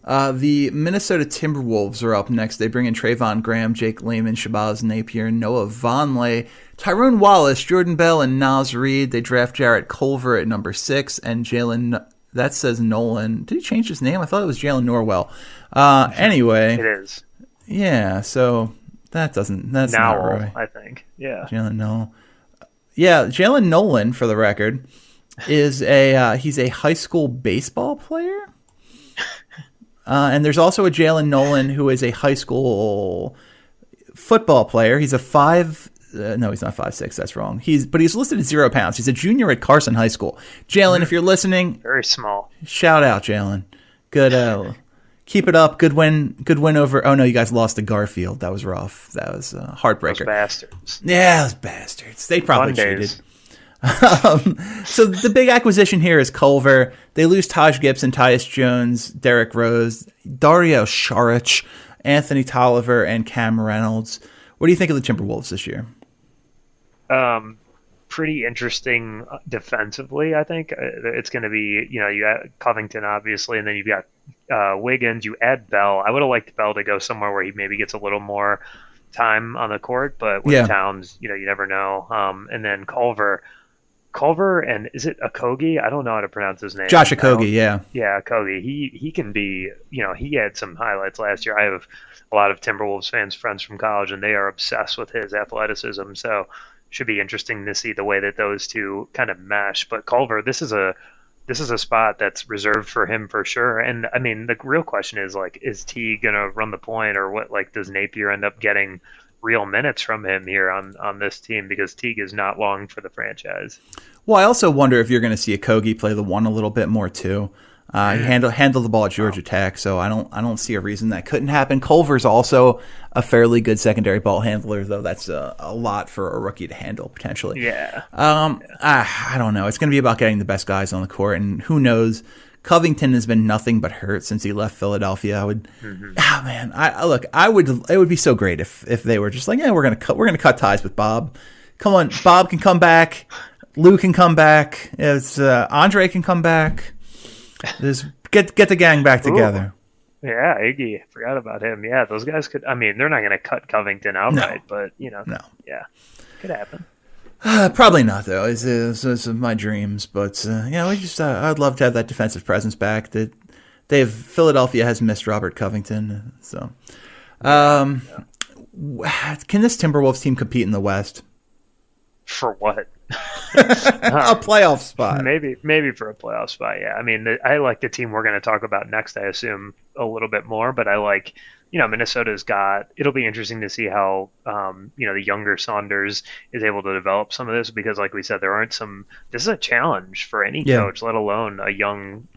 The Minnesota Timberwolves are up next. They bring in Trayvon Graham, Jake Layman, Shabazz Napier, Noah Vonleh, Tyrone Wallace, Jordan Bell, and Naz Reid. They draft Jarrett Culver at number 6, and Jalen. That says Nolan. Did he change his name? I thought it was Jalen Norwell. Anyway, it is. Yeah, so that's Nowell, not right. I think. Yeah. Jalen Nolan. Yeah, Jalen Nolan, for the record, is he's a high school baseball player. And there's also a Jalen Nolan who is a high school football player. He's a no, he's not 5'6". That's wrong. But he's listed at 0 pounds. He's a junior at Carson High School. Jalen, if you're listening, very small. Shout out, Jalen. Good. Keep it up. Good win over. Oh no, you guys lost to Garfield. That was rough. That was a heartbreaker. Those bastards. Yeah, those bastards. They probably Fun cheated. days. So the big acquisition here is Culver. They lose Taj Gibson, Tyus Jones, Derrick Rose, Dario Saric, Anthony Tolliver, and Cam Reynolds. What do you think of the Timberwolves this year? Pretty interesting defensively, I think. It's going to be, you got Covington, obviously, and then you've got Wiggins. You add Bell. I would have liked Bell to go somewhere where he maybe gets a little more time on the court, but with Towns, you never know. And then Culver, and is it Okogie? I don't know how to pronounce his name. Josh Okogie, yeah. Yeah, Okogie. He can be, he had some highlights last year. I have a lot of Timberwolves friends from college, and they are obsessed with his athleticism. So should be interesting to see the way that those two kind of mesh. But Culver, this is a spot that's reserved for him for sure. And I mean, the real question is is T gonna run the point, or what? Does Napier end up getting real minutes from him here on this team, because Teague is not long for the franchise. Well, I also wonder if you're going to see Okogie play the one a little bit more too. He handled the ball at Georgia Tech, so I don't see a reason that couldn't happen. Culver's also a fairly good secondary ball handler, though that's a lot for a rookie to handle potentially. Yeah. I don't know. It's going to be about getting the best guys on the court, and who knows. Covington has been nothing but hurt since he left Philadelphia. I would, It would be so great if they were just like, yeah, we're gonna cut ties with Bob. Come on, Bob can come back, Lou can come back, Andre can come back. Just get the gang back together. Ooh. Yeah, Iggy, forgot about him. Yeah, those guys could. I mean, they're not gonna cut Covington outright, but no, yeah, could happen. Probably not, though. It's my dreams, but I'd love to have that defensive presence back. Philadelphia has missed Robert Covington, so. Can this Timberwolves team compete in the West? For what? A playoff spot. Maybe for a playoff spot. Yeah, I mean, I like the team we're going to talk about next. I assume a little bit more, but I like. Minnesota's got. It'll be interesting to see how the younger Saunders is able to develop some of this, because, like we said, there aren't some. This is a challenge for any coach, let alone a young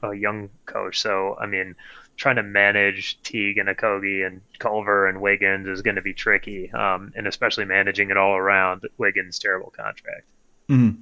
coach. So I mean, trying to manage Teague and Okogie and Culver and Wiggins is going to be tricky, and especially managing it all around. Wiggins' terrible contract. Mm-hmm.